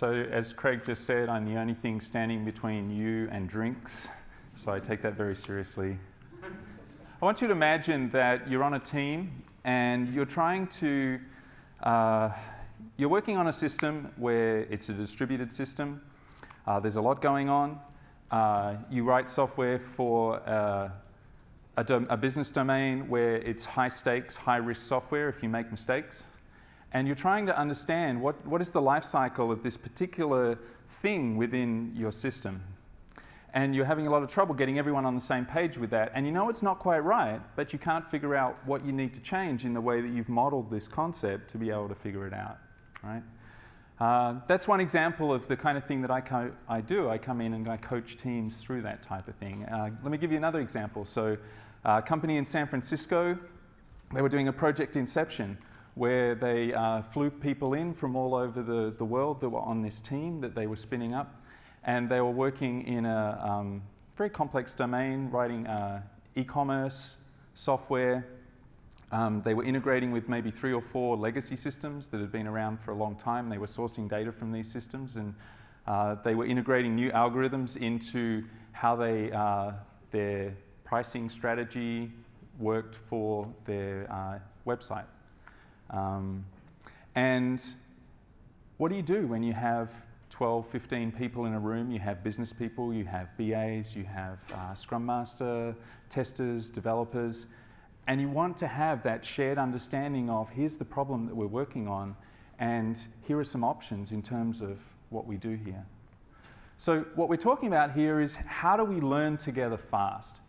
So as Craig just said, I'm the only thing standing between you and drinks, so I take that very seriously. I want you to imagine that you're on a team and you're trying to, you're working on a system where it's a distributed system. There's a lot going on. You write software for a business domain where it's high stakes, high risk software if you make mistakes. And you're trying to understand what is the life cycle of this particular thing within your system. And you're having a lot of trouble getting everyone on the same page with that. And you know it's not quite right, but you can't figure out what you need to change in the way that you've modeled this concept to be able to figure it out, right? That's one example of the kind of thing that I do. I come in and I coach teams through that type of thing. Let me give you another example. So a company in San Francisco, they were doing a project Inception where they flew people in from all over the world that were on this team that they were spinning up. And they were working in a very complex domain, writing e-commerce software. They were integrating with maybe 3 or 4 legacy systems that had been around for a long time. They were sourcing data from these systems, and they were integrating new algorithms into how their pricing strategy worked for their website. And what do you do when you have 12, 15 people in a room? You have business people, you have BAs, you have Scrum Master, testers, developers, and you want to have that shared understanding of here's the problem that we're working on, and here are some options in terms of what we do here. So what we're talking about here is how do we learn together fast,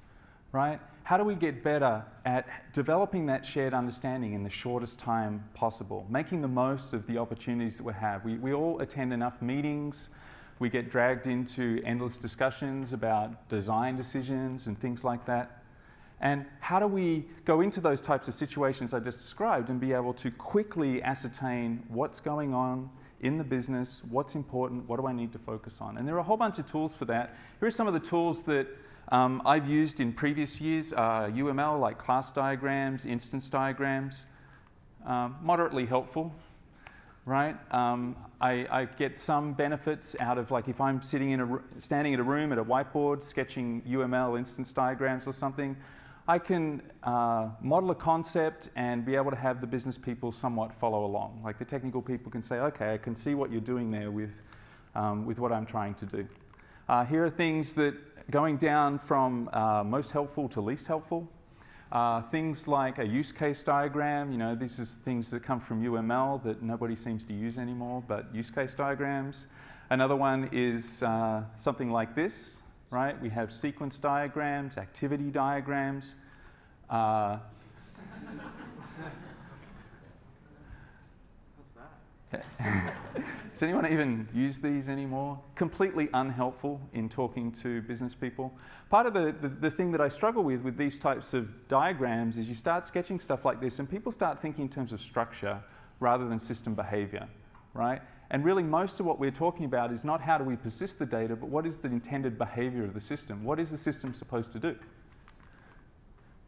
right? How do we get better at developing that shared understanding in the shortest time possible, making the most of the opportunities that we have? We all attend enough meetings. We get dragged into endless discussions about design decisions and things like that. And how do we go into those types of situations I just described and be able to quickly ascertain what's going on in the business, what's important, what do I need to focus on? And there are a whole bunch of tools for that. Here are some of the tools that I've used in previous years. UML, like class diagrams, instance diagrams, moderately helpful, right? I get some benefits out of, like, if I'm standing in a room at a whiteboard sketching UML instance diagrams or something, I can model a concept and be able to have the business people somewhat follow along. Like the technical people can say, okay, I can see what you're doing there with what I'm trying to do. Here are things that going down from most helpful to least helpful. Things like a use case diagram. You know, these are things that come from UML that nobody seems to use anymore, but use case diagrams. Another one is something like this, right? We have sequence diagrams, activity diagrams. What's that? Does anyone even use these anymore? Completely unhelpful in talking to business people. Part of the thing that I struggle with these types of diagrams is you start sketching stuff like this and people start thinking in terms of structure rather than system behavior, right? And really most of what we're talking about is not how do we persist the data, but what is the intended behavior of the system? What is the system supposed to do?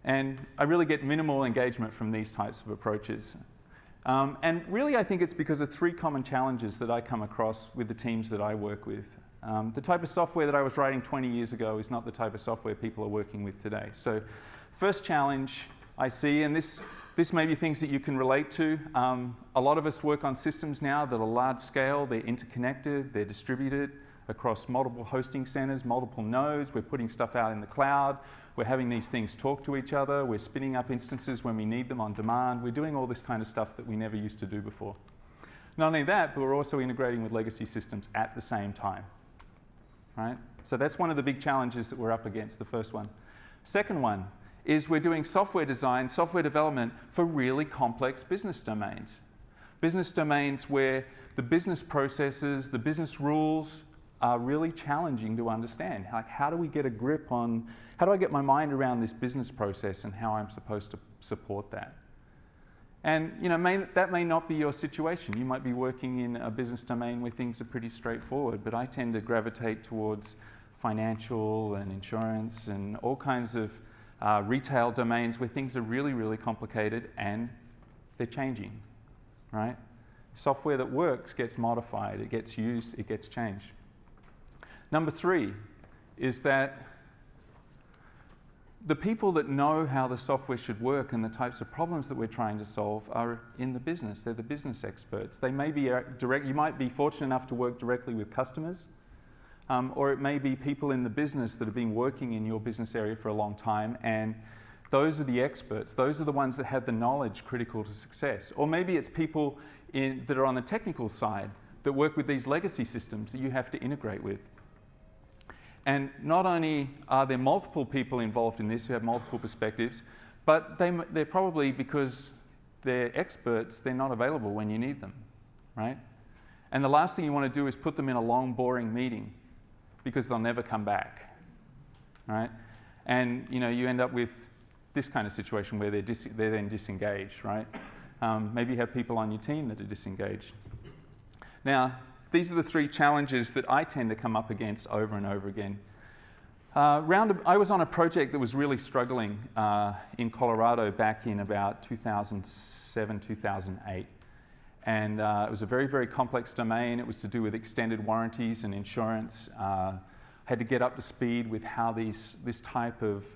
And I really get minimal engagement from these types of approaches. And really, I think it's because of 3 common challenges that I come across with the teams that I work with. The type of software that I was writing 20 years ago is not the type of software people are working with today. So first challenge I see, and this may be things that you can relate to. A lot of us work on systems now that are large scale, they're interconnected, they're distributed across multiple hosting centers, multiple nodes. We're putting stuff out in the cloud. We're having these things talk to each other. We're spinning up instances when we need them on demand. We're doing all this kind of stuff that we never used to do before. Not only that, but we're also integrating with legacy systems at the same time, right? So that's one of the big challenges that we're up against, the first one. Second one is we're doing software design, software development for really complex business domains. Business domains where the business processes, the business rules are really challenging to understand. Like, how do we get a grip on, how do I get my mind around this business process and how I'm supposed to support that? And you know, that may not be your situation. You might be working in a business domain where things are pretty straightforward, but I tend to gravitate towards financial and insurance and all kinds of retail domains where things are really, really complicated and they're changing, right? Software that works gets modified, it gets used, it gets changed. Number 3 is that the people that know how the software should work and the types of problems that we're trying to solve are in the business. They're the business experts. They may be you might be fortunate enough to work directly with customers, or it may be people in the business that have been working in your business area for a long time, and those are the experts. Those are the ones that have the knowledge critical to success. Or maybe it's people that are on the technical side that work with these legacy systems that you have to integrate with. And not only are there multiple people involved in this who have multiple perspectives, but they're probably, because they're experts, they're not available when you need them, right? And the last thing you want to do is put them in a long, boring meeting, because they'll never come back, right? And you end up with this kind of situation where they're then disengaged, right? Maybe you have people on your team that are disengaged. Now, these are the 3 challenges that I tend to come up against over and over again. I was on a project that was really struggling in Colorado back in about 2007, 2008. And it was a very, very complex domain. It was to do with extended warranties and insurance. Had to get up to speed with how this type of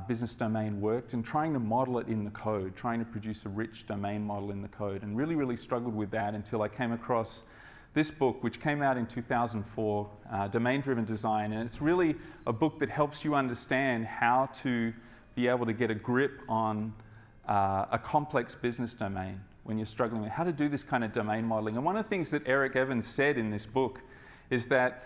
business domain worked, and trying to model it in the code, trying to produce a rich domain model in the code, and really, really struggled with that until I came across this book, which came out in 2004, Domain-Driven Design. And it's really a book that helps you understand how to be able to get a grip on a complex business domain when you're struggling with how to do this kind of domain modeling. And one of the things that Eric Evans said in this book is that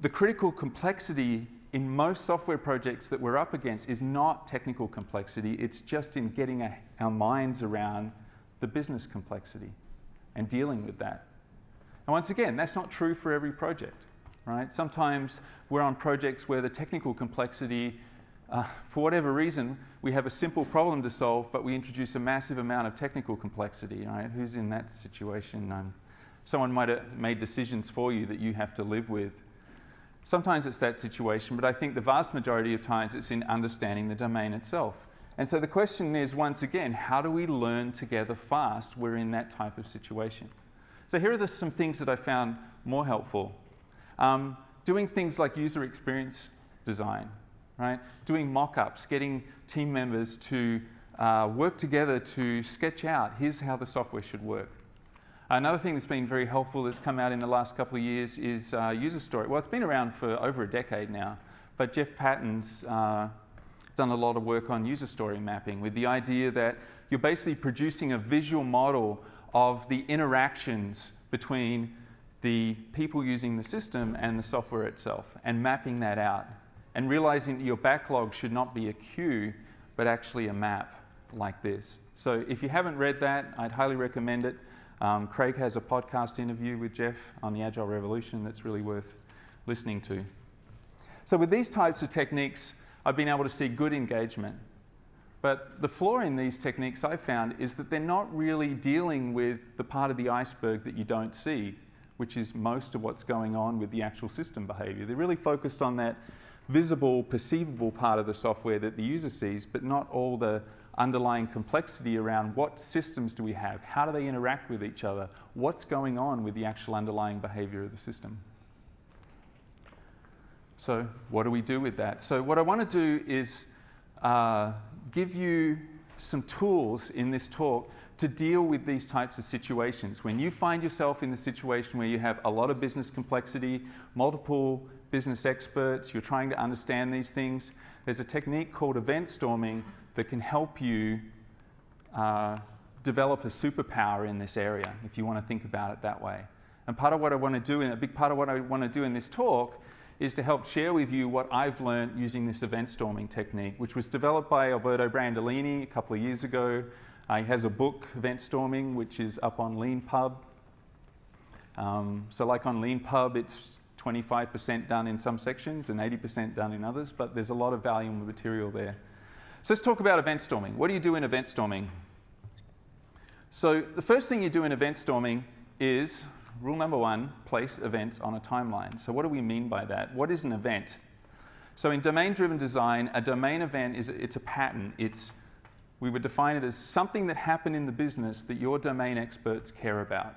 the critical complexity in most software projects that we're up against is not technical complexity, it's just in getting our minds around the business complexity and dealing with that. And once again, that's not true for every project, right? Sometimes we're on projects where the technical complexity, for whatever reason, we have a simple problem to solve, but we introduce a massive amount of technical complexity, right? Who's in that situation? Someone might have made decisions for you that you have to live with. Sometimes it's that situation, but I think the vast majority of times it's in understanding the domain itself. And so the question is, once again, how do we learn together fast? We're in that type of situation. So here are some things that I found more helpful. Doing things like user experience design, right? Doing mock-ups, getting team members to work together to sketch out, here's how the software should work. Another thing that's been very helpful that's come out in the last couple of years is user story. Well, it's been around for over a decade now, but Jeff Patton's done a lot of work on user story mapping with the idea that you're basically producing a visual model of the interactions between the people using the system and the software itself, and mapping that out, and realizing that your backlog should not be a queue, but actually a map like this. So if you haven't read that, I'd highly recommend it. Craig has a podcast interview with Jeff on the Agile Revolution that's really worth listening to. So with these types of techniques, I've been able to see good engagement. But the flaw in these techniques I've found is that they're not really dealing with the part of the iceberg that you don't see, which is most of what's going on with the actual system behavior. They're really focused on that visible, perceivable part of the software that the user sees, but not all the underlying complexity around what systems do we have, how do they interact with each other, what's going on with the actual underlying behavior of the system. So what do we do with that? So what I want to do is give you some tools in this talk to deal with these types of situations. When you find yourself in the situation where you have a lot of business complexity, multiple business experts, you're trying to understand these things, there's a technique called EventStorming that can help you develop a superpower in this area, if you want to think about it that way. And part of what I want to do, and a big part of what I want to do in this talk, is to help share with you what I've learned using this event-storming technique, which was developed by Alberto Brandolini a couple of years ago. He has a book, Event-Storming, which is up on LeanPub. So like on LeanPub, it's 25% done in some sections and 80% done in others, but there's a lot of valuable material there. So let's talk about event-storming. What do you do in event-storming? So the first thing you do in event-storming is, rule number 1, place events on a timeline. So what do we mean by that? What is an event? So in domain-driven design, a domain event it's a pattern. It's we would define it as something that happened in the business that your domain experts care about.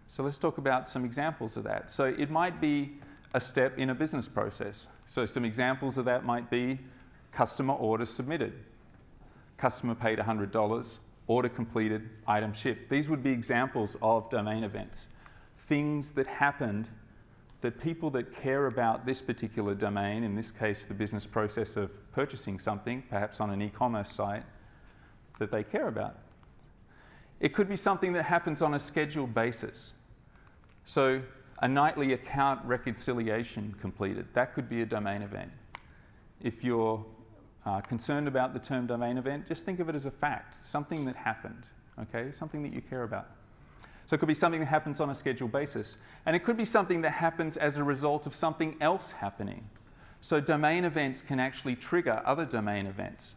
So let's talk about some examples of that. So it might be a step in a business process. So some examples of that might be customer order submitted, customer paid $100, order completed, item shipped. These would be examples of domain events, things that happened that people that care about this particular domain, in this case the business process of purchasing something, perhaps on an e-commerce site, that they care about. It could be something that happens on a scheduled basis. So a nightly account reconciliation completed, that could be a domain event. If you're concerned about the term domain event, just think of it as a fact, something that happened, okay? Something that you care about. So it could be something that happens on a scheduled basis. And it could be something that happens as a result of something else happening. So domain events can actually trigger other domain events.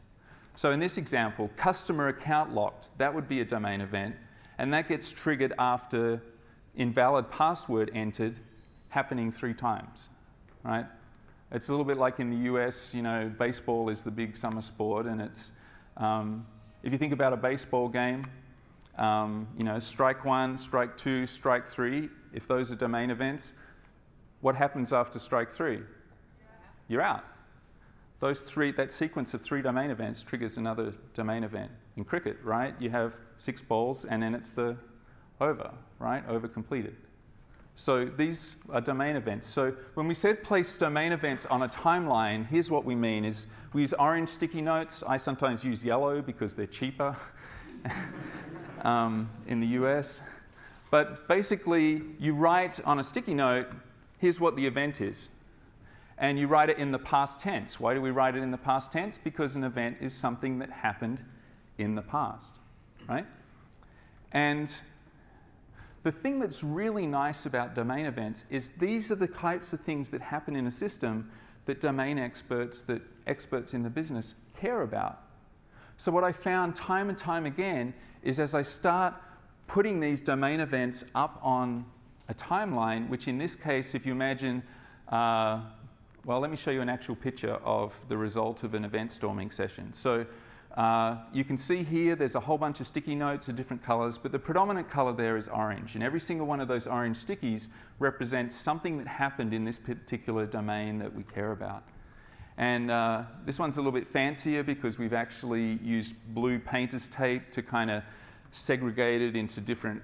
So in this example, customer account locked, that would be a domain event, and that gets triggered after invalid password entered happening 3 times, right? It's a little bit like in the US, you know, baseball is the big summer sport, and it's, if you think about a baseball game, you know, strike 1, strike 2, strike 3, if those are domain events, what happens after strike 3? You're out. Those 3, that sequence of 3 domain events triggers another domain event. In cricket, right, you have 6 balls and then it's the over, right, over completed. So these are domain events. So when we said place domain events on a timeline, here's what we mean is we use orange sticky notes. I sometimes use yellow because they're cheaper in the US. But basically, you write on a sticky note, here's what the event is. And you write it in the past tense. Why do we write it in the past tense? Because an event is something that happened in the past, right? And the thing that's really nice about domain events is these are the types of things that happen in a system that domain experts, that experts in the business care about. So what I found time and time again is as I start putting these domain events up on a timeline, which in this case, if you imagine, well, let me show you an actual picture of the result of an event storming session. So you can see here there's a whole bunch of sticky notes of different colors, but the predominant color there is orange. And every single one of those orange stickies represents something that happened in this particular domain that we care about. And this one's a little bit fancier because we've actually used blue painter's tape to kind of segregate it into different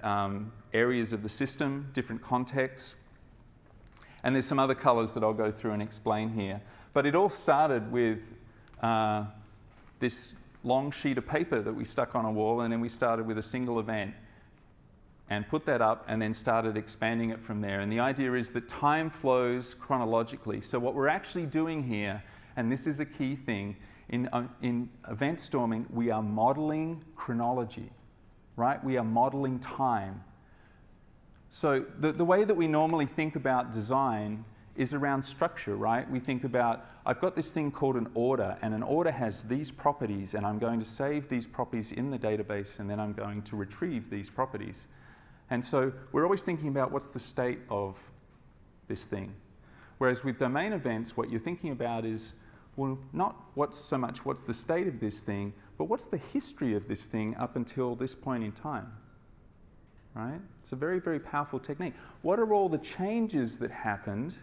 areas of the system, different contexts. And there's some other colors that I'll go through and explain here. But it all started with this long sheet of paper that we stuck on a wall, and then we started with a single event and put that up and then started expanding it from there. And the idea is that time flows chronologically. So what we're actually doing here, and this is a key thing, in event storming, we are modeling chronology, right? We are modeling time. So the way that we normally think about design is around structure, right? We think about, I've got this thing called an order, and an order has these properties, and I'm going to save these properties in the database, and then I'm going to retrieve these properties. And so we're always thinking about what's the state of this thing. Whereas with domain events, what you're thinking about is, well, not so much what's the state of this thing, but what's the history of this thing up until this point in time, right? It's a very, very powerful technique. What are all the changes that happened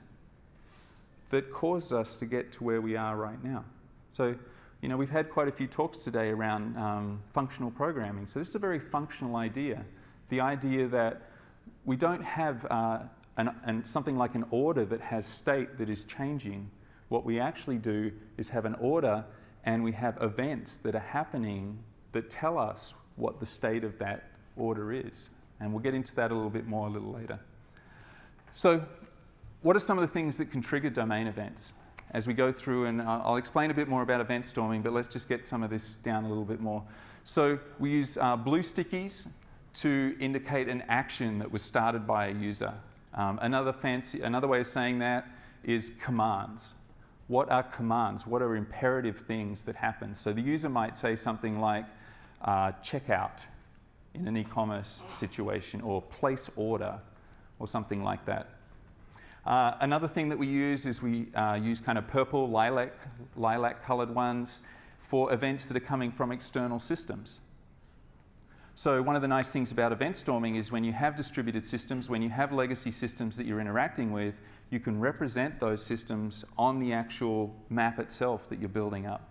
that caused us to get to where we are right now? So, you know, we've had quite a few talks today around functional programming. So this is a very functional idea. The idea that we don't have something like an order that has state that is changing. What we actually do is have an order, and we have events that are happening that tell us what the state of that order is. And we'll get into that a little bit more a little later. So what are some of the things that can trigger domain events? As we go through, and I'll explain a bit more about event storming, but let's just get some of this down a little bit more. So we use blue stickies to indicate an action that was started by a user. Another way of saying that is commands. What are commands? What are imperative things that happen? So the user might say something like checkout in an e-commerce situation, or place order, or something like that. Another thing that we use is we use kind of purple, lilac colored ones for events that are coming from external systems. So one of the nice things about event storming is when you have distributed systems, when you have legacy systems that you're interacting with, you can represent those systems on the actual map itself that you're building up.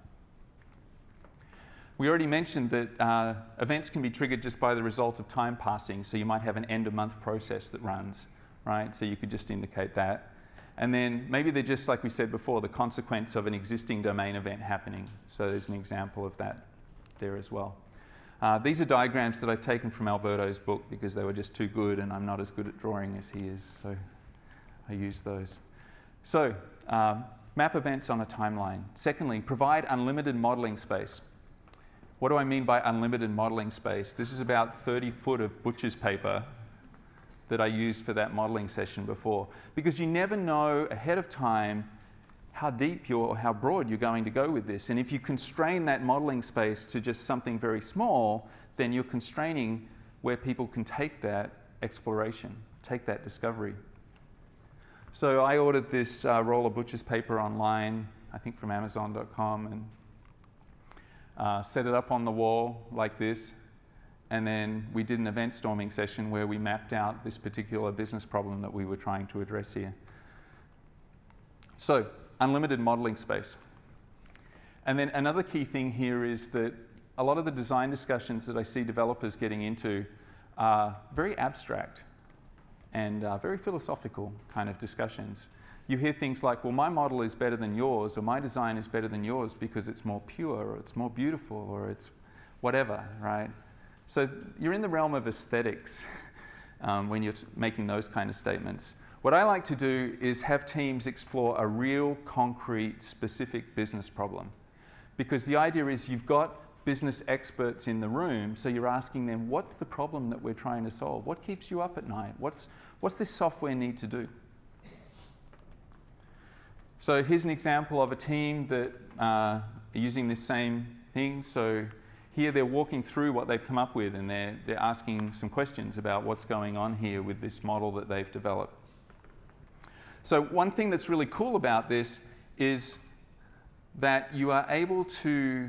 We already mentioned that events can be triggered just by the result of time passing. So you might have an end-of-month process that runs, right? So you could just indicate that. And then maybe they're just, like we said before, the consequence of an existing domain event happening. So there's an example of that there as well. These are diagrams that I've taken from Alberto's book because they were just too good and I'm not as good at drawing as he is, so I use those. So, map events on a timeline. Secondly, provide unlimited modeling space. What do I mean by unlimited modeling space? This is about 30 foot of butcher's paper that I used for that modeling session before, because you never know ahead of time how deep or how broad you're going to go with this. And if you constrain that modeling space to just something very small, then you're constraining where people can take that exploration, take that discovery. So I ordered this roll of butcher's paper online, I think from Amazon.com, and set it up on the wall like this. And then we did an event storming session where we mapped out this particular business problem that we were trying to address here. So, unlimited modeling space. And then another key thing here is that a lot of the design discussions that I see developers getting into are very abstract and very philosophical kind of discussions. You hear things like, well, my model is better than yours, or my design is better than yours because it's more pure, or it's more beautiful, or it's whatever, right? So you're in the realm of aesthetics when you're making those kind of statements. What I like to do is have teams explore a real, concrete, specific business problem. Because the idea is you've got business experts in the room, so you're asking them, what's the problem that we're trying to solve? What keeps you up at night? What's this software need to do? So here's an example of a team that are using this same thing. So here they're walking through what they've come up with, and they're asking some questions about what's going on here with this model that they've developed. So one thing that's really cool about this is that you are able to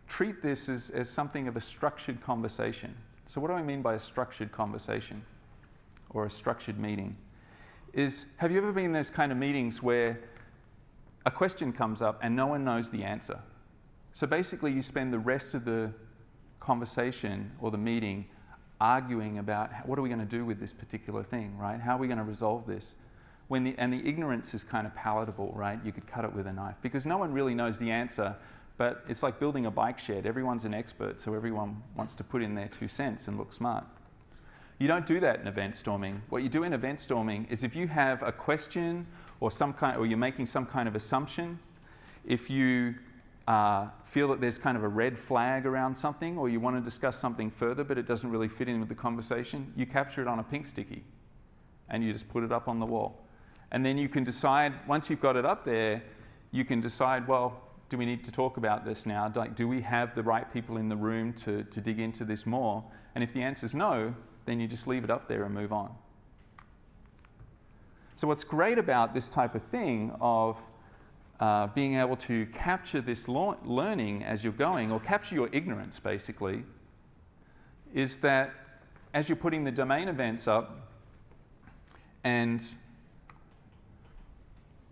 treat this as something of a structured conversation. So what do I mean by a structured conversation or a structured meeting? Have you ever been in those kind of meetings where a question comes up and no one knows the answer? So basically you spend the rest of the conversation or the meeting arguing about what are we going to do with this particular thing, right? How are we going to resolve this? And the ignorance is kind of palatable, right? You could cut it with a knife because no one really knows the answer, but it's like building a bike shed. Everyone's an expert, so everyone wants to put in their 2 cents and look smart. You don't do that in event storming. What you do in event storming is if you have a question or you're making some kind of assumption, if you feel that there's kind of a red flag around something, or you want to discuss something further but it doesn't really fit in with the conversation, you capture it on a pink sticky and you just put it up on the wall. And then you can decide, once you've got it up there, you can decide, well, do we need to talk about this now? Like, do we have the right people in the room to dig into this more? And if the answer is no, then you just leave it up there and move on. So what's great about this type of thing of being able to capture this learning as you're going, or capture your ignorance basically, is that as you're putting the domain events up and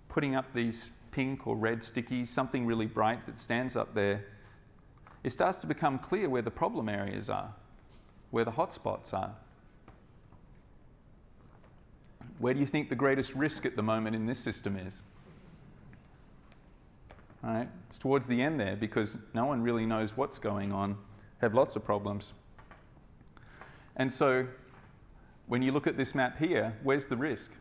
putting up these pink or red stickies, something really bright that stands up there, it starts to become clear where the problem areas are, where the hotspots are. Where do you think the greatest risk at the moment in this system is? All right, it's towards the end there because no one really knows what's going on, have lots of problems. And so when you look at this map here, where's the risk?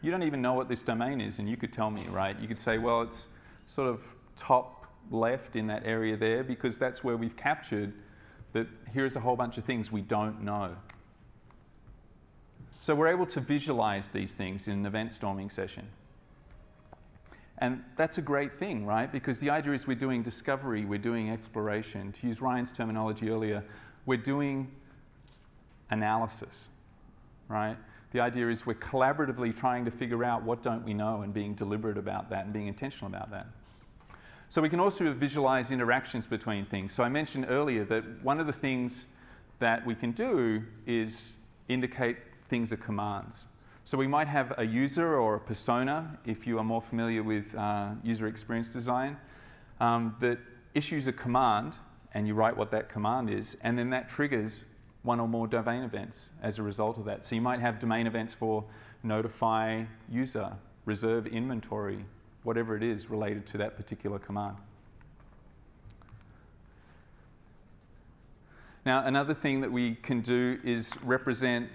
You don't even know what this domain is, and you could tell me, right? You could say, well, it's sort of top left in that area there because that's where we've captured that here's a whole bunch of things we don't know. So we're able to visualize these things in an event storming session. And that's a great thing, right? Because the idea is we're doing discovery, we're doing exploration. To use Ryan's terminology earlier, we're doing analysis, right? The idea is we're collaboratively trying to figure out what don't we know and being deliberate about that and being intentional about that. So we can also visualize interactions between things. So I mentioned earlier that one of the things that we can do is indicate things are commands. So we might have a user or a persona, if you are more familiar with user experience design, that issues a command, and you write what that command is, and then that triggers one or more domain events as a result of that. So you might have domain events for notify user, reserve inventory, whatever it is related to that particular command. Now, another thing that we can do is represent,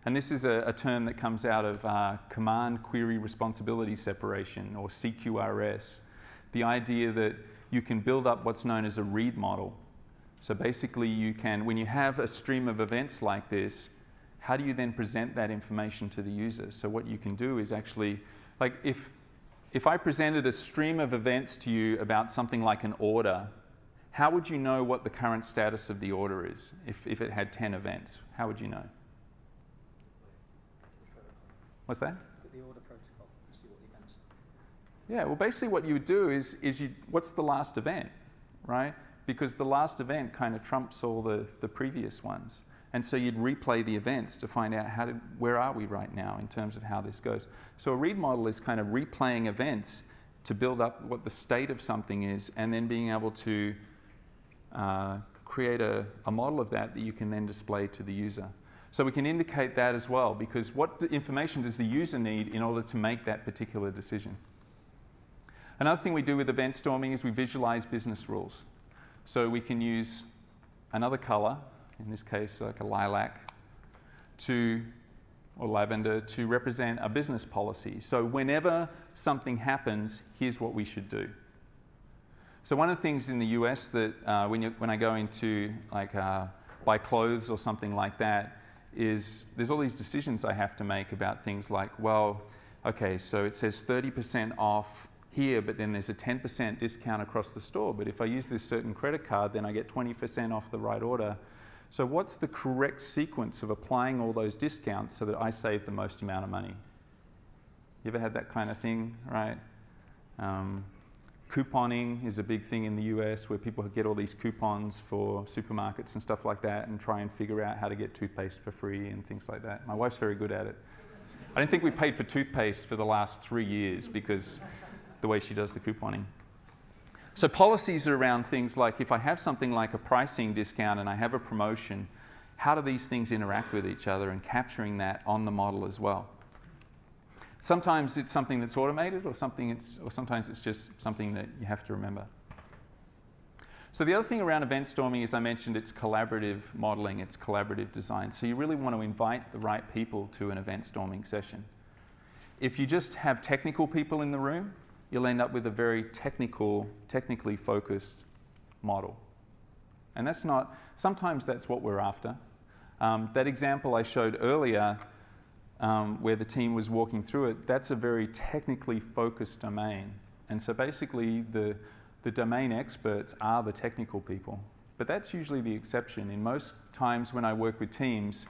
and this is a term that comes out of Command Query Responsibility Separation, or CQRS. The idea that you can build up what's known as a read model. So basically you can, when you have a stream of events like this, how do you then present that information to the user? So what you can do is actually, like if I presented a stream of events to you about something like an order, how would you know what the current status of the order is if it had 10 events? How would you know? What's that? Look at the order protocol and see what the events are. Yeah, well basically what you would do is what's the last event, right? Because the last event kind of trumps all the previous ones. And so you'd replay the events to find out where are we right now in terms of how this goes. So a read model is kind of replaying events to build up what the state of something is, and then being able to create a model of that you can then display to the user. So we can indicate that as well, because what information does the user need in order to make that particular decision? Another thing we do with event storming is we visualize business rules. So we can use another color, in this case like a lilac, or lavender, to represent a business policy. So whenever something happens, here's what we should do. So one of the things in the US that when I go into like buy clothes or something like that, is there's all these decisions I have to make about things like, well, okay, so it says 30% off here, but then there's a 10% discount across the store. But if I use this certain credit card, then I get 20% off the right order. So what's the correct sequence of applying all those discounts so that I save the most amount of money? You ever had that kind of thing, right? Couponing is a big thing in the US, where people get all these coupons for supermarkets and stuff like that and try and figure out how to get toothpaste for free and things like that. My wife's very good at it. I don't think we paid for toothpaste for the last 3 years because the way she does the couponing. So policies are around things like, if I have something like a pricing discount and I have a promotion, how do these things interact with each other, and capturing that on the model as well. Sometimes it's something that's automated, or sometimes it's just something that you have to remember. So the other thing around event storming, as I mentioned, it's collaborative modeling, it's collaborative design. So you really want to invite the right people to an event storming session. If you just have technical people in the room, you'll end up with a very technically focused model. And that's not, sometimes that's what we're after. That example I showed earlier, where the team was walking through it, that's a very technically focused domain. And so basically the domain experts are the technical people. But that's usually the exception. In most times when I work with teams,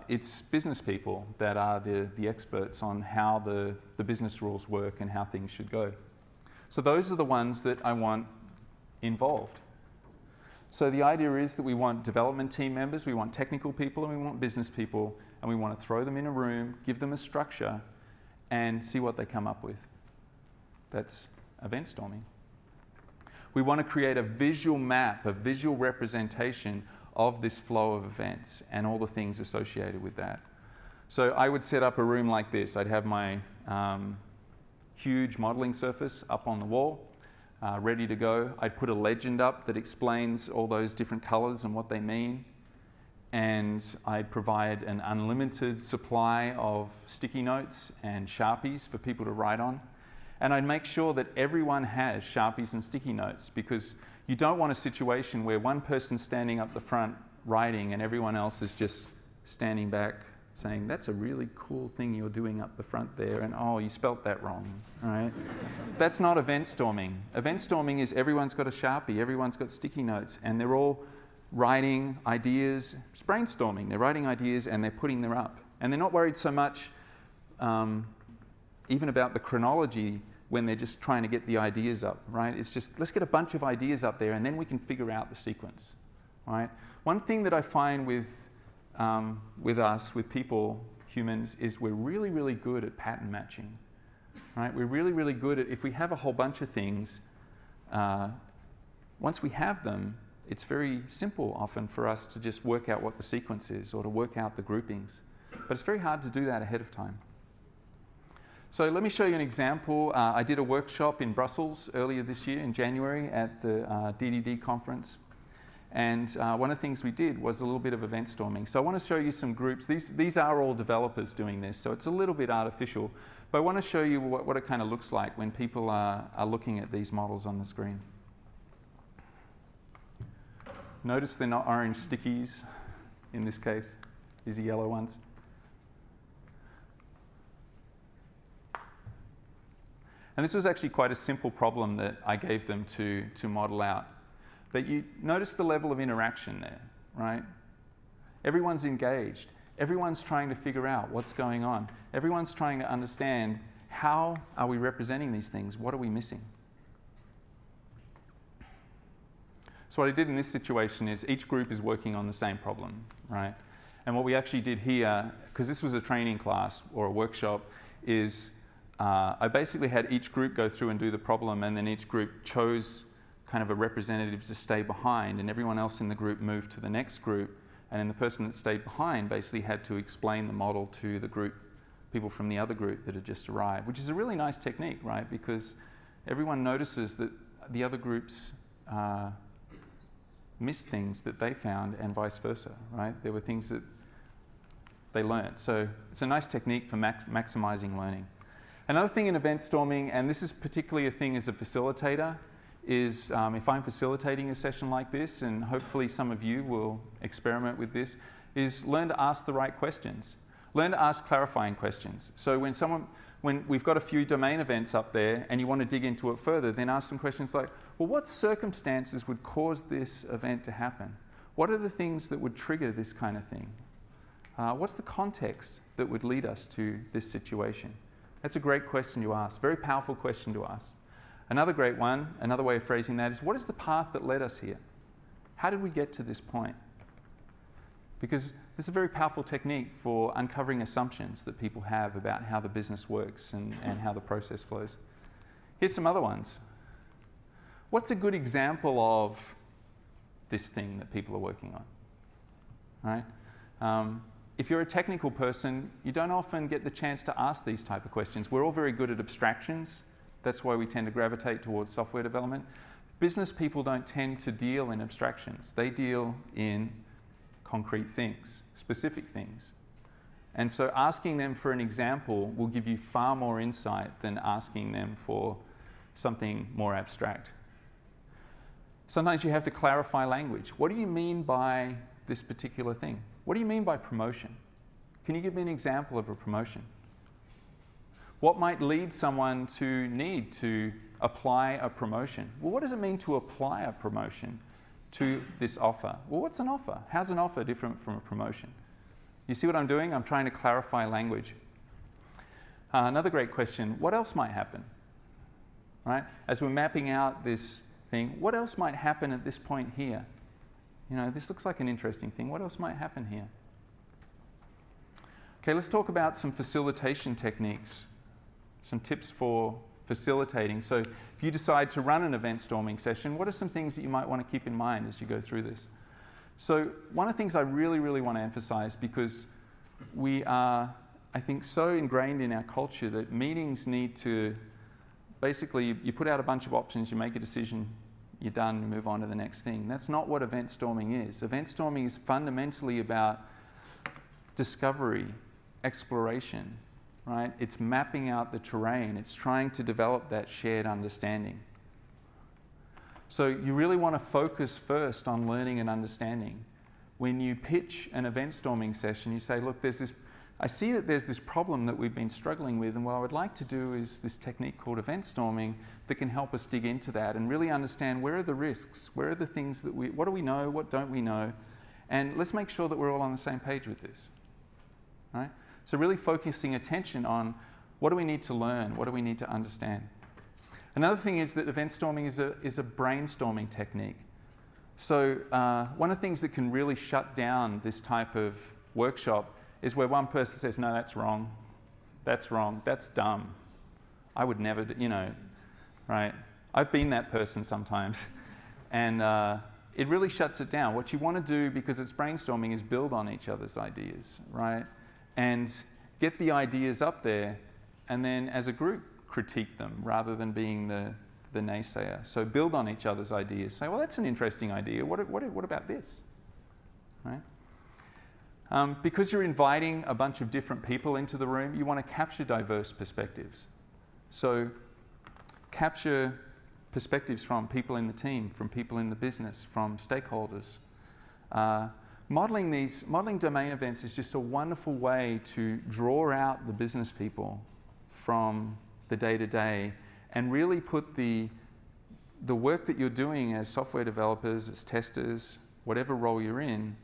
it's business people that are the experts on how the business rules work and how things should go. So those are the ones that I want involved. So the idea is that we want development team members, we want technical people, and we want business people, and we want to throw them in a room, give them a structure, and see what they come up with. That's event storming. We want to create a visual map, a visual representation of this flow of events and all the things associated with that. So I would set up a room like this. I'd have my huge modeling surface up on the wall, ready to go. I'd put a legend up that explains all those different colors and what they mean. And I'd provide an unlimited supply of sticky notes and Sharpies for people to write on. And I'd make sure that everyone has Sharpies and sticky notes, because you don't want a situation where one person's standing up the front writing and everyone else is just standing back saying, that's a really cool thing you're doing up the front there, and oh, you spelt that wrong, all right? That's not event storming. Event storming is everyone's got a Sharpie, everyone's got sticky notes, and they're all writing ideas, it's brainstorming. They're writing ideas and they're putting them up. And they're not worried so much even about the chronology. when they're just trying to get the ideas up, right? It's just, let's get a bunch of ideas up there and then we can figure out the sequence, right? One thing that I find with us, with people, humans, is we're really, really good at pattern matching, right? We're really, really good at, if we have a whole bunch of things, once we have them, it's very simple often for us to just work out what the sequence is or to work out the groupings. But it's very hard to do that ahead of time. So let me show you an example. I did a workshop in Brussels earlier this year in January at the DDD conference. And one of the things we did was a little bit of event storming. So I want to show you some groups. These are all developers doing this, so it's a little bit artificial. But I want to show you what it kind of looks like when people are looking at these models on the screen. Notice they're not orange stickies in this case. These are yellow ones. And this was actually quite a simple problem that I gave them to model out. But you notice the level of interaction there, right? Everyone's engaged. Everyone's trying to figure out what's going on. Everyone's trying to understand, how are we representing these things? What are we missing? So what I did in this situation is each group is working on the same problem, right? And what we actually did here, because this was a training class or a workshop, is I basically had each group go through and do the problem, and then each group chose kind of a representative to stay behind, and everyone else in the group moved to the next group, and then the person that stayed behind basically had to explain the model to the group, people from the other group that had just arrived, which is a really nice technique, right? Because everyone notices that the other groups missed things that they found, and vice versa, right? There were things that they learned. So it's a nice technique for maximizing learning. Another thing in event storming, and this is particularly a thing as a facilitator, is if I'm facilitating a session like this, and hopefully some of you will experiment with this, is learn to ask the right questions. Learn to ask clarifying questions. So when we've got a few domain events up there and you want to dig into it further, then ask some questions like, well, what circumstances would cause this event to happen? What are the things that would trigger this kind of thing? What's the context that would lead us to this situation? That's a great question to ask, very powerful question to ask. Another great one, another way of phrasing that is, what is the path that led us here? How did we get to this point? Because this is a very powerful technique for uncovering assumptions that people have about how the business works and how the process flows. Here's some other ones. What's a good example of this thing that people are working on? Right? If you're a technical person, you don't often get the chance to ask these type of questions. We're all very good at abstractions. That's why we tend to gravitate towards software development. Business people don't tend to deal in abstractions. They deal in concrete things, specific things. And so asking them for an example will give you far more insight than asking them for something more abstract. Sometimes you have to clarify language. What do you mean by this particular thing? What do you mean by promotion? Can you give me an example of a promotion? What might lead someone to need to apply a promotion? Well, what does it mean to apply a promotion to this offer? Well, what's an offer? How's an offer different from a promotion? You see what I'm doing? I'm trying to clarify language. Another great question, what else might happen? Right? As we're mapping out this thing, what else might happen at this point here? You know, this looks like an interesting thing. What else might happen here? Okay, let's talk about some facilitation techniques, some tips for facilitating. So if you decide to run an event storming session, what are some things that you might want to keep in mind as you go through this? So one of the things I really, really want to emphasize, because we are, I think, so ingrained in our culture that meetings need to, basically, you put out a bunch of options, you make a decision, you're done, you move on to the next thing. That's not what event storming is. Event storming is fundamentally about discovery, exploration, right? It's mapping out the terrain. It's trying to develop that shared understanding. So you really want to focus first on learning and understanding. When you pitch an event storming session, you say, look, I see that there's this problem that we've been struggling with, and what I would like to do is this technique called event storming that can help us dig into that and really understand where are the risks, where are the things that what do we know, what don't we know, and let's make sure that we're all on the same page with this, right? So really focusing attention on what do we need to learn, what do we need to understand. Another thing is that event storming is a brainstorming technique. So one of the things that can really shut down this type of workshop is where one person says, no, that's wrong, that's dumb. I would never, right? I've been that person sometimes. And it really shuts it down. What you want to do, because it's brainstorming, is build on each other's ideas, right? And get the ideas up there, and then as a group, critique them rather than being the naysayer. So build on each other's ideas. Say, well, that's an interesting idea. What about this? Right? Because you're inviting a bunch of different people into the room, you want to capture diverse perspectives. So capture perspectives from people in the team, from people in the business, from stakeholders. Modeling domain events is just a wonderful way to draw out the business people from the day-to-day and really put the work that you're doing as software developers, as testers, whatever role you're in,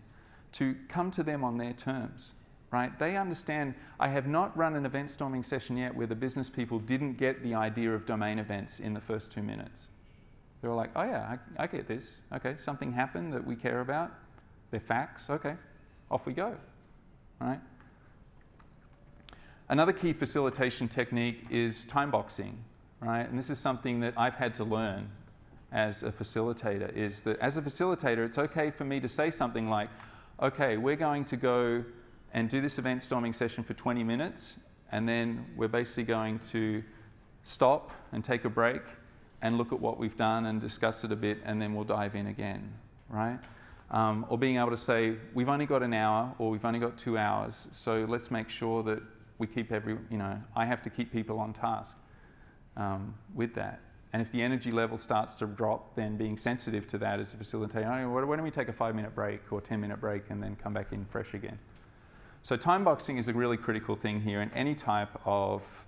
to come to them on their terms, right? They understand. I have not run an event storming session yet where the business people didn't get the idea of domain events in the first 2 minutes. They were like, oh yeah, I get this. Okay, something happened that we care about. They're facts. Okay, off we go, right? Another key facilitation technique is time boxing, right? And this is something that I've had to learn as a facilitator, is that as a facilitator, it's okay for me to say something like, okay, we're going to go and do this event storming session for 20 minutes, and then we're basically going to stop and take a break and look at what we've done and discuss it a bit, and then we'll dive in again, right? Or being able to say, we've only got an hour, or we've only got 2 hours, so let's make sure that we keep I have to keep people on task with that. And if the energy level starts to drop, then being sensitive to that as a facilitator, why don't we take a 5-minute break or 10-minute break and then come back in fresh again? So time boxing is a really critical thing here in any type of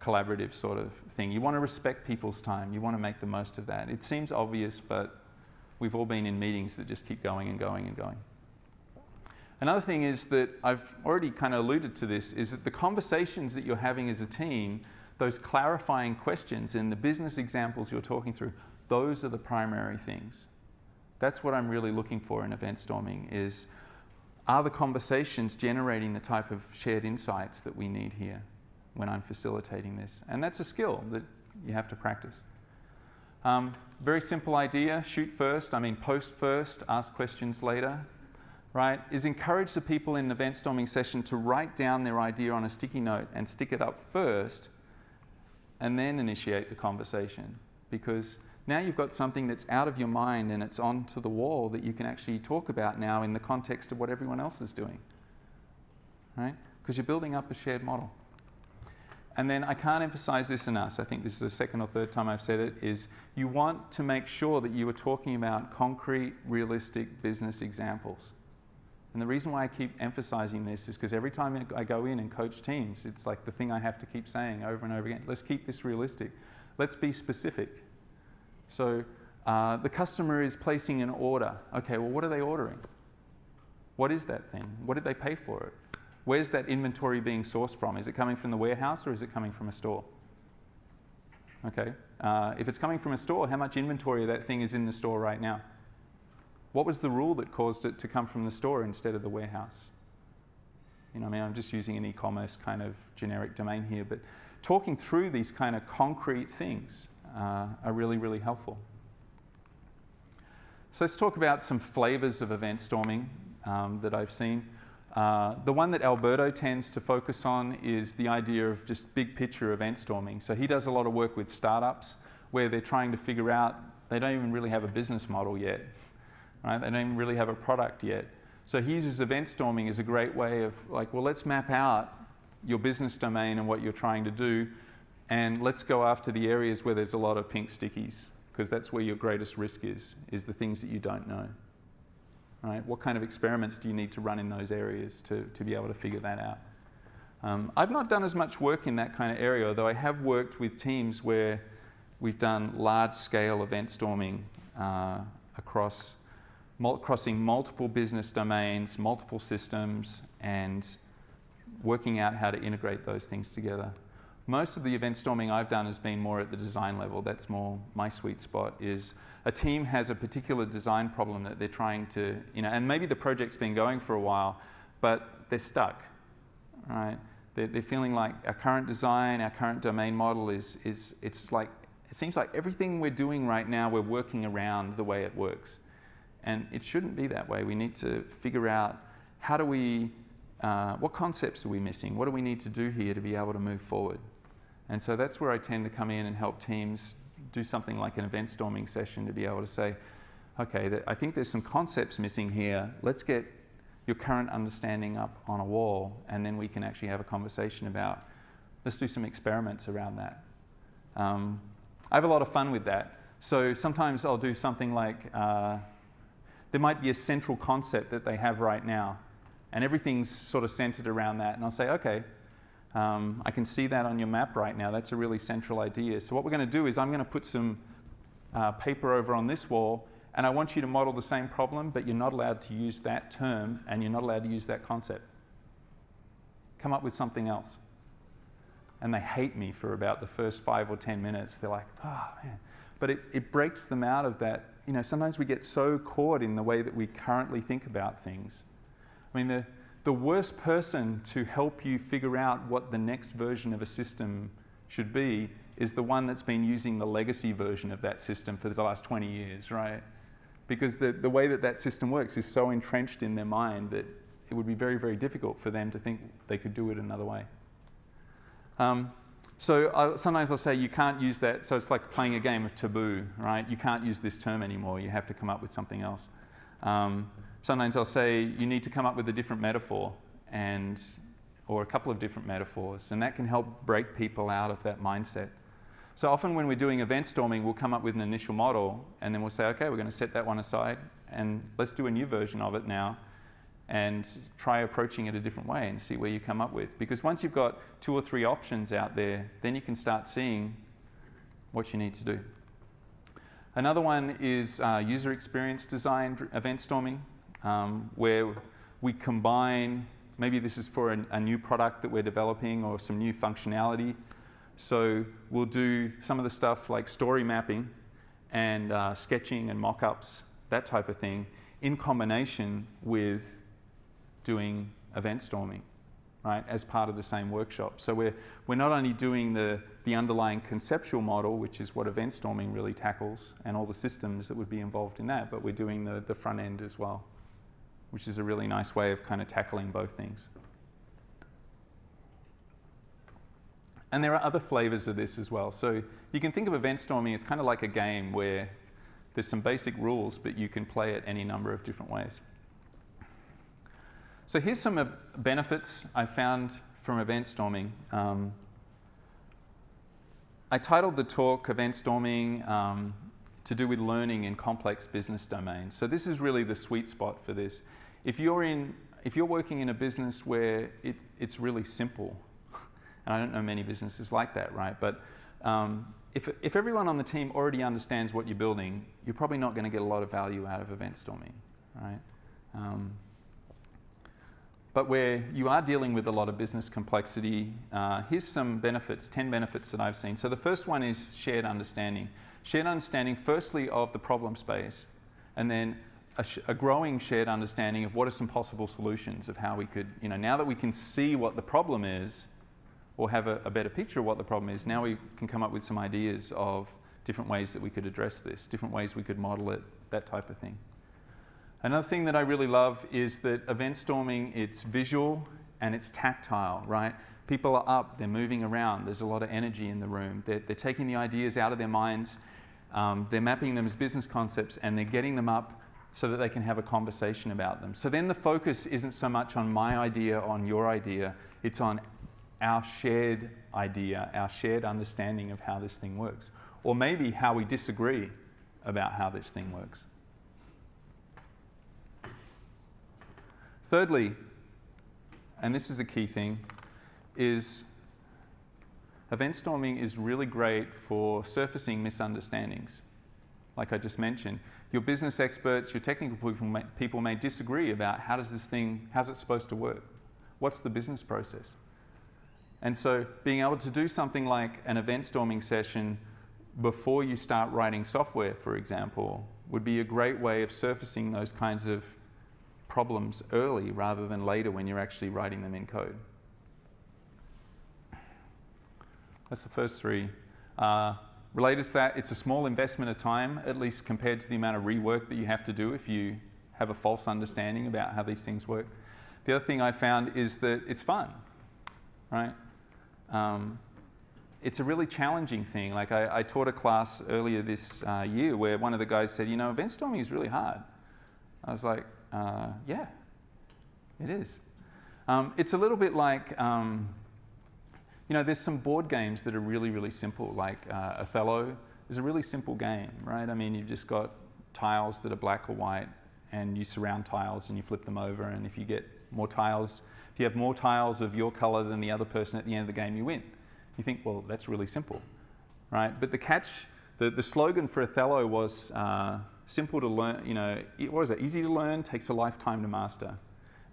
collaborative sort of thing. You want to respect people's time. You want to make the most of that. It seems obvious, but we've all been in meetings that just keep going and going and going. Another thing is that I've already kind of alluded to this, is that the conversations that you're having as a team, those clarifying questions and the business examples you're talking through, those are the primary things. That's what I'm really looking for in event storming, is are the conversations generating the type of shared insights that we need here when I'm facilitating this? And that's a skill that you have to practice. Very simple idea, shoot first, post first, ask questions later. Right, is encourage the people in the event storming session to write down their idea on a sticky note and stick it up first, and then initiate the conversation. Because now you've got something that's out of your mind and it's onto the wall that you can actually talk about now in the context of what everyone else is doing. Right? Because you're building up a shared model. And then I can't emphasize this enough, I think this is the second or third time I've said it, is you want to make sure that you are talking about concrete, realistic business examples. And the reason why I keep emphasizing this is because every time I go in and coach teams, it's like the thing I have to keep saying over and over again. Let's keep this realistic. Let's be specific. So the customer is placing an order. Okay, well, what are they ordering? What is that thing? What did they pay for it? Where's that inventory being sourced from? Is it coming from the warehouse or is it coming from a store? Okay, if it's coming from a store, how much inventory of that thing is in the store right now? What was the rule that caused it to come from the store instead of the warehouse? I'm just using an e-commerce kind of generic domain here, but talking through these kind of concrete things are really, really helpful. So let's talk about some flavors of event storming that I've seen. The one that Alberto tends to focus on is the idea of just big picture event storming. So he does a lot of work with startups where they're trying to figure out, they don't even really have a business model yet. Right? They don't even really have a product yet. So he uses event storming as a great way of like, well, let's map out your business domain and what you're trying to do, and let's go after the areas where there's a lot of pink stickies, because that's where your greatest risk is the things that you don't know. Right? What kind of experiments do you need to run in those areas to be able to figure that out? I've not done as much work in that kind of area, although I have worked with teams where we've done large-scale event storming crossing multiple business domains, multiple systems, and working out how to integrate those things together. most of the event storming I've done has been more at the design level. That's more my sweet spot, is a team has a particular design problem that they're trying to, and maybe the project's been going for a while, but they're stuck, right? They're feeling like our current design, our current domain model it's like, it seems like everything we're doing right now, we're working around the way it works. And it shouldn't be that way. We need to figure out how do we, what concepts are we missing? What do we need to do here to be able to move forward? And so that's where I tend to come in and help teams do something like an event storming session to be able to say, okay, I think there's some concepts missing here. Let's get your current understanding up on a wall, and then we can actually have a conversation about, let's do some experiments around that. I have a lot of fun with that. So sometimes I'll do something like, there might be a central concept that they have right now, and everything's sort of centered around that. And I'll say, okay, I can see that on your map right now. That's a really central idea. So what we're going to do is I'm going to put some paper over on this wall, and I want you to model the same problem, but you're not allowed to use that term, and you're not allowed to use that concept. Come up with something else. And they hate me for about the first 5 or 10 minutes. They're like, oh, man. But it breaks them out of that. Sometimes we get so caught in the way that we currently think about things. I mean, the worst person to help you figure out what the next version of a system should be is the one that's been using the legacy version of that system for the last 20 years, right? Because the way that system works is so entrenched in their mind that it would be very, very difficult for them to think they could do it another way. Sometimes I'll say you can't use that, so it's like playing a game of taboo, right? You can't use this term anymore, you have to come up with something else. Sometimes I'll say you need to come up with a different metaphor, or a couple of different metaphors, and that can help break people out of that mindset. So often when we're doing event storming, we'll come up with an initial model, and then we'll say, okay, we're going to set that one aside, and let's do a new version of it now, and try approaching it a different way and see where you come up with. Because once you've got 2 or 3 options out there, then you can start seeing what you need to do. Another one is user experience design event storming, where we combine, maybe this is for a new product that we're developing or some new functionality. So we'll do some of the stuff like story mapping and sketching and mock-ups, that type of thing, in combination with doing event storming, right, as part of the same workshop. So we're not only doing the underlying conceptual model, which is what event storming really tackles, and all the systems that would be involved in that, but we're doing the front end as well, which is a really nice way of kind of tackling both things. And there are other flavors of this as well. So you can think of event storming as kind of like a game where there's some basic rules, but you can play it any number of different ways. So here's some benefits I found from event storming. I titled the talk Event Storming to do with learning in complex business domains. So this is really the sweet spot for this. If you're working in a business where it's really simple, and I don't know many businesses like that, right? But if everyone on the team already understands what you're building, you're probably not going to get a lot of value out of event storming, right? But where you are dealing with a lot of business complexity, here's some benefits, 10 benefits that I've seen. So the first one is shared understanding. Shared understanding, firstly, of the problem space, and then a growing shared understanding of what are some possible solutions of how we could, now that we can see what the problem is, or have a better picture of what the problem is, now we can come up with some ideas of different ways that we could address this, different ways we could model it, that type of thing. Another thing that I really love is that event storming, it's visual and it's tactile, right? People are up, they're moving around, there's a lot of energy in the room. They're taking the ideas out of their minds, they're mapping them as business concepts, and they're getting them up so that they can have a conversation about them. So then the focus isn't so much on my idea, on your idea, it's on our shared idea, our shared understanding of how this thing works. Or maybe how we disagree about how this thing works. Thirdly, and this is a key thing, is event storming is really great for surfacing misunderstandings. Like I just mentioned, your business experts, your technical people may disagree about how's it supposed to work? What's the business process? And so being able to do something like an event storming session before you start writing software, for example, would be a great way of surfacing those kinds of problems early rather than later when you're actually writing them in code. That's the first three. Related to that, it's a small investment of time, at least compared to the amount of rework that you have to do if you have a false understanding about how these things work. The other thing I found is that it's fun, right? It's a really challenging thing. Like I taught a class earlier this year where one of the guys said, you know, event storming is really hard. I was like, yeah, it is. It's a little bit like, you know, there's some board games that are really, really simple, like Othello is a really simple game, right? I mean, you've just got tiles that are black or white, and you surround tiles and you flip them over, and if you get more tiles, if you have more tiles of your color than the other person at the end of the game, you win. You think, well, that's really simple, right? But the catch, the slogan for Othello was simple to learn, you know, what was it? Easy to learn, takes a lifetime to master.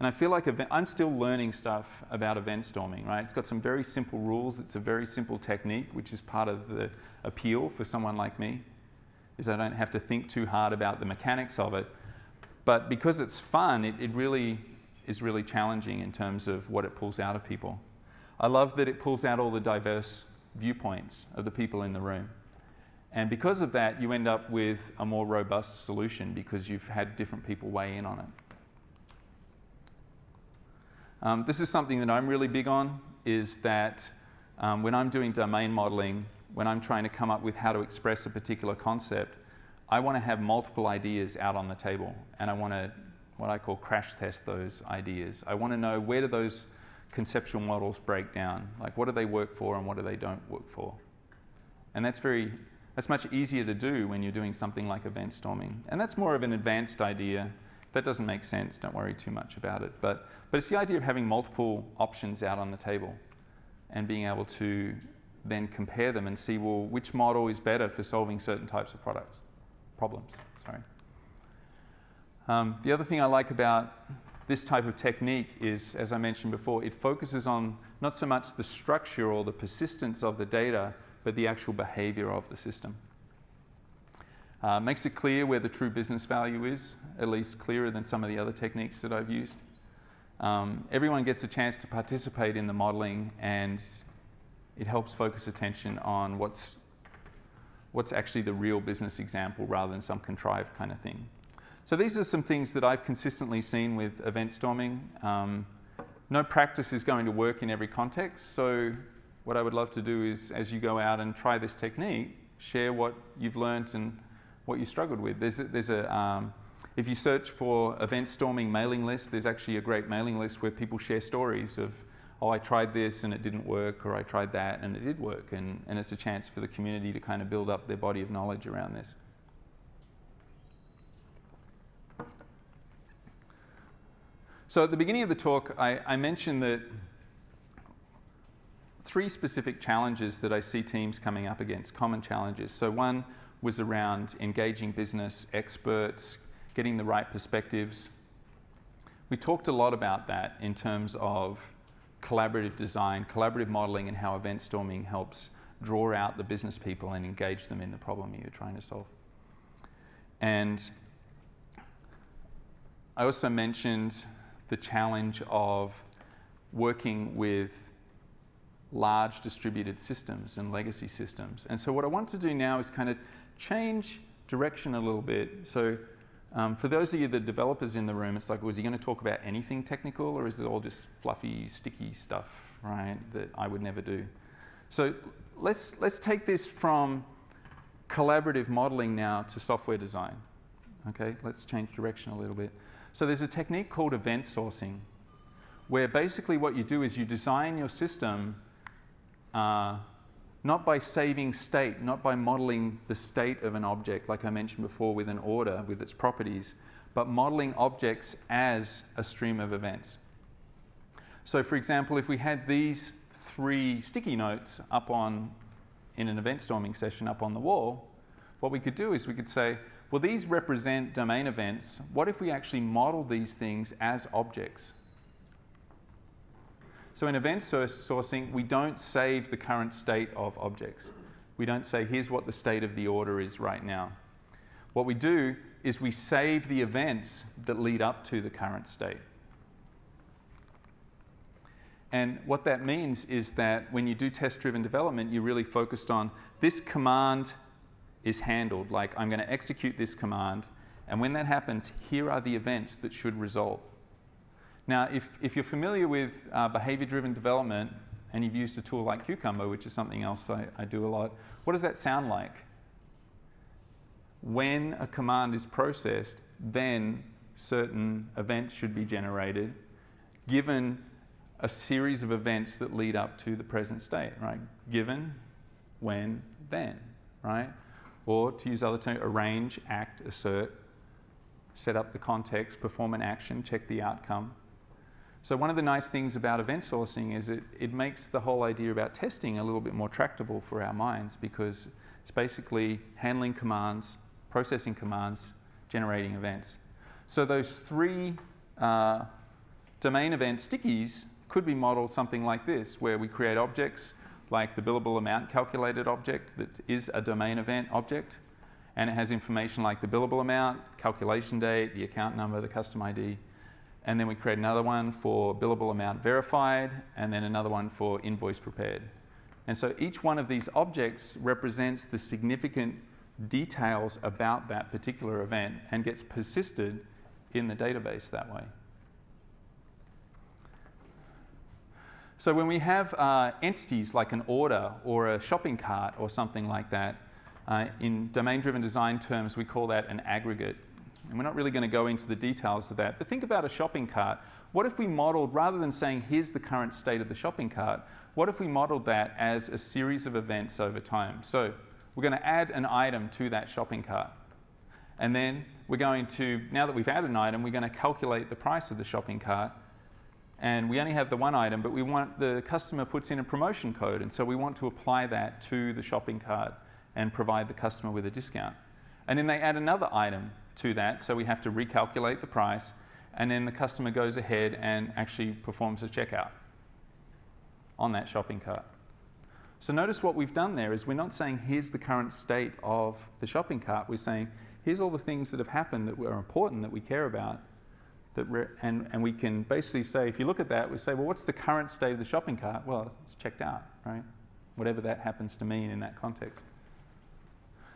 And I feel like I'm still learning stuff about event storming, right? It's got some very simple rules. It's a very simple technique, which is part of the appeal for someone like me, is I don't have to think too hard about the mechanics of it. But because it's fun, it really is really challenging in terms of what it pulls out of people. I love that it pulls out all the diverse viewpoints of the people in the room. And because of that, you end up with a more robust solution because you've had different people weigh in on it. This is something that I'm really big on, is that when I'm doing domain modeling, when I'm trying to come up with how to express a particular concept, I want to have multiple ideas out on the table, and I want to, what I call, crash test those ideas. I want to know, where do those conceptual models break down? Like, what do they work for and what do they don't work for? And that's much easier to do when you're doing something like event storming. And that's more of an advanced idea. If that doesn't make sense, don't worry too much about it. But it's the idea of having multiple options out on the table and being able to then compare them and see, well, which model is better for solving certain types of problems. The other thing I like about this type of technique is, as I mentioned before, it focuses on not so much the structure or the persistence of the data, but the actual behavior of the system. Makes it clear where the true business value is, at least clearer than some of the other techniques that I've used. Everyone gets a chance to participate in the modeling, and it helps focus attention on what's actually the real business example rather than some contrived kind of thing. So these are some things that I've consistently seen with event storming. No practice is going to work in every context, so what I would love to do is, as you go out and try this technique, share what you've learned and what you struggled with. If you search for event storming mailing list, there's actually a great mailing list where people share stories of, oh, I tried this and it didn't work, or I tried that and it did work, and it's a chance for the community to kind of build up their body of knowledge around this. So at the beginning of the talk, I mentioned that 3 specific challenges that I see teams coming up against, common challenges. So one was around engaging business experts, getting the right perspectives. We talked a lot about that in terms of collaborative design, collaborative modeling, and how event storming helps draw out the business people and engage them in the problem you're trying to solve. And I also mentioned the challenge of working with large distributed systems and legacy systems. And so what I want to do now is kind of change direction a little bit. So for those of you, the developers in the room, it's like, was he going to talk about anything technical, or is it all just fluffy, sticky stuff, right, that I would never do? So let's take this from collaborative modeling now to software design. Okay, let's change direction a little bit. So there's a technique called event sourcing, where basically what you do is you design your system not by saving state, not by modeling the state of an object, like I mentioned before with an order, with its properties, but modeling objects as a stream of events. So for example, if we had these 3 sticky notes up in an event storming session up on the wall, what we could do is we could say, well, these represent domain events. What if we actually model these things as objects? So in event sourcing, we don't save the current state of objects. We don't say, here's what the state of the order is right now. What we do is we save the events that lead up to the current state. And what that means is that when you do test-driven development, you're really focused on this command is handled, like I'm going to execute this command, and when that happens, here are the events that should result. Now, if you're familiar with behavior-driven development, and you've used a tool like Cucumber, which is something else I do a lot, what does that sound like? When a command is processed, then certain events should be generated, given a series of events that lead up to the present state, right? Given, when, then, right? Or to use other terms, arrange, act, assert, set up the context, perform an action, check the outcome. So one of the nice things about event sourcing is it makes the whole idea about testing a little bit more tractable for our minds, because it's basically handling commands, processing commands, generating events. So those three domain event stickies could be modeled something like this, where we create objects like the billable amount calculated object that is a domain event object, and it has information like the billable amount, calculation date, the account number, the custom ID, and then we create another one for billable amount verified, and then another one for invoice prepared. And so each one of these objects represents the significant details about that particular event and gets persisted in the database that way. So when we have entities like an order or a shopping cart or something like that, in domain-driven design terms, we call that an aggregate. And we're not really going to go into the details of that, but think about a shopping cart. What if we modeled, rather than saying, here's the current state of the shopping cart, what if we modeled that as a series of events over time? So we're going to add an item to that shopping cart. And then we're going to, now that we've added an item, we're going to calculate the price of the shopping cart. And we only have the one item, but we want the customer puts in a promotion code, and so we want to apply that to the shopping cart and provide the customer with a discount. And then they add another item to that, so we have to recalculate the price, and then the customer goes ahead and actually performs a checkout on that shopping cart. So notice what we've done there is we're not saying here's the current state of the shopping cart, we're saying here's all the things that have happened that are important, that we care about, and we can basically say, if you look at that, we say, well, what's the current state of the shopping cart? Well, it's checked out, right? Whatever that happens to mean in that context.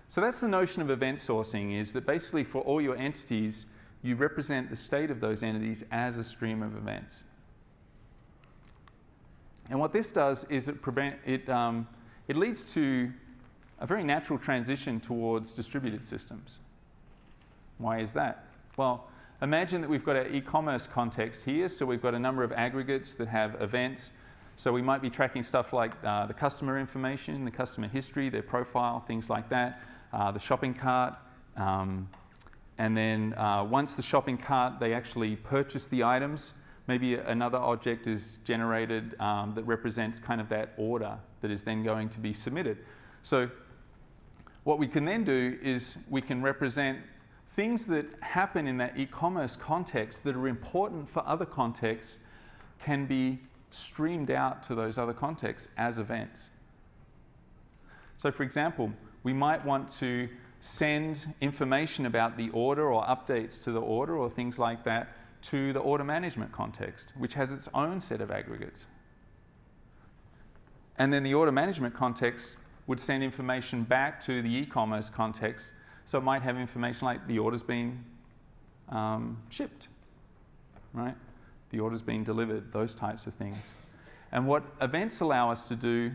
So that's the notion of event sourcing, is that basically for all your entities, you represent the state of those entities as a stream of events. And what this does is it leads to a very natural transition towards distributed systems. Why is that? Well, imagine that we've got our e-commerce context here, so we've got a number of aggregates that have events. So we might be tracking stuff like the customer information, the customer history, their profile, things like that, the shopping cart, and then once the shopping cart, they actually purchase the items, maybe another object is generated that represents kind of that order that is then going to be submitted. So what we can then do is we can represent things that happen in that e-commerce context that are important for other contexts can be streamed out to those other contexts as events. So for example, we might want to send information about the order or updates to the order or things like that to the order management context, which has its own set of aggregates. And then the order management context would send information back to the e-commerce context. So it might have information like the order's been shipped, right? The order's been delivered, those types of things. And what events allow us to do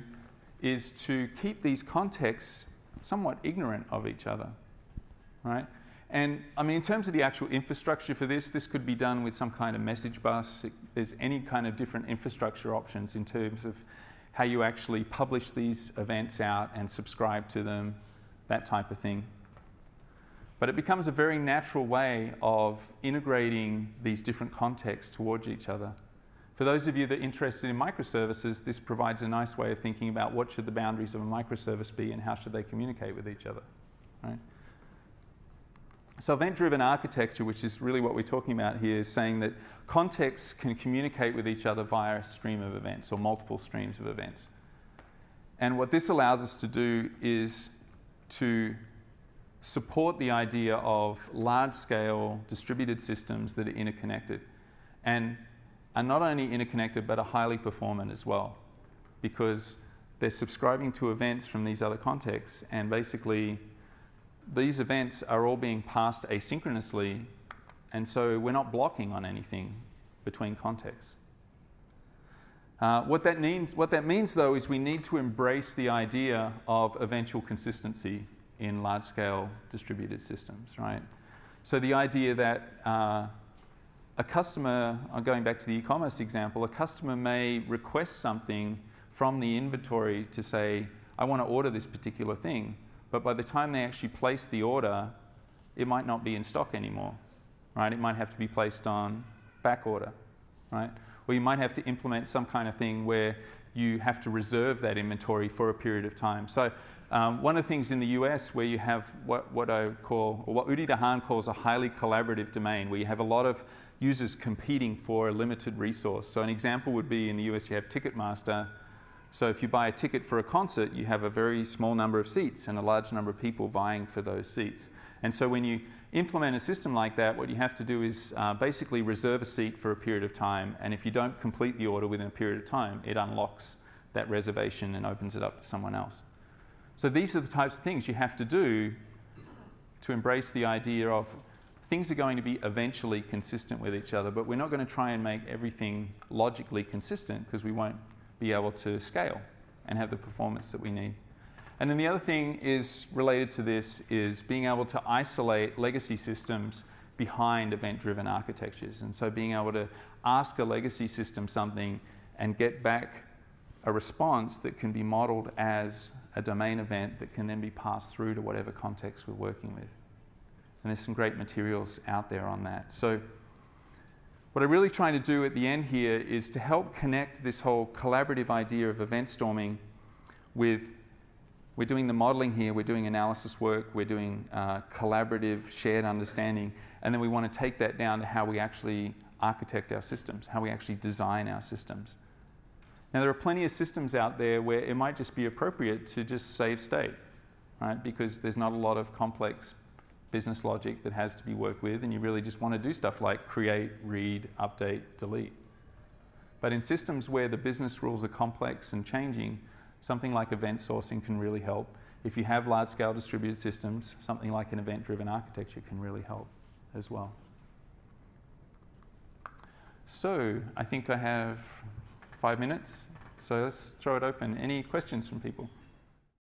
is to keep these contexts somewhat ignorant of each other, right? And I mean, in terms of the actual infrastructure for this could be done with some kind of message bus. There's any kind of different infrastructure options in terms of how you actually publish these events out and subscribe to them, that type of thing. But it becomes a very natural way of integrating these different contexts towards each other. For those of you that are interested in microservices, this provides a nice way of thinking about what should the boundaries of a microservice be and how should they communicate with each other, right? So event-driven architecture, which is really what we're talking about here, is saying that contexts can communicate with each other via a stream of events or multiple streams of events. And what this allows us to do is to support the idea of large-scale distributed systems that are interconnected and are not only interconnected but are highly performant as well, because they're subscribing to events from these other contexts, and basically these events are all being passed asynchronously, and so we're not blocking on anything between contexts. What that means though is we need to embrace the idea of eventual consistency in large-scale distributed systems, right? So the idea that a customer, going back to the e-commerce example, a customer may request something from the inventory to say, I want to order this particular thing, but by the time they actually place the order, it might not be in stock anymore, right? It might have to be placed on back order, right? Or you might have to implement some kind of thing where you have to reserve that inventory for a period of time. So one of the things in the US where you have what I call, or what Udi Dahan calls a highly collaborative domain, where you have a lot of users competing for a limited resource. So an example would be in the US you have Ticketmaster. So if you buy a ticket for a concert, you have a very small number of seats and a large number of people vying for those seats. And so when you implement a system like that, what you have to do is basically reserve a seat for a period of time, and if you don't complete the order within a period of time, it unlocks that reservation and opens it up to someone else. So these are the types of things you have to do to embrace the idea of things are going to be eventually consistent with each other, but we're not going to try and make everything logically consistent because we won't be able to scale and have the performance that we need. And then the other thing is related to this is being able to isolate legacy systems behind event-driven architectures. And so being able to ask a legacy system something and get back a response that can be modeled as a domain event that can then be passed through to whatever context we're working with. And there's some great materials out there on that. So what I'm really trying to do at the end here is to help connect this whole collaborative idea of event storming with, we're doing the modeling here, we're doing analysis work, we're doing collaborative shared understanding, and then we want to take that down to how we actually architect our systems, how we actually design our systems. Now there are plenty of systems out there where it might just be appropriate to just save state, right? Because there's not a lot of complex business logic that has to be worked with, and you really just want to do stuff like create, read, update, delete. But in systems where the business rules are complex and changing, something like event sourcing can really help. If you have large-scale distributed systems, something like an event-driven architecture can really help as well. So I think I have 5 minutes, so let's throw it open. Any questions from people?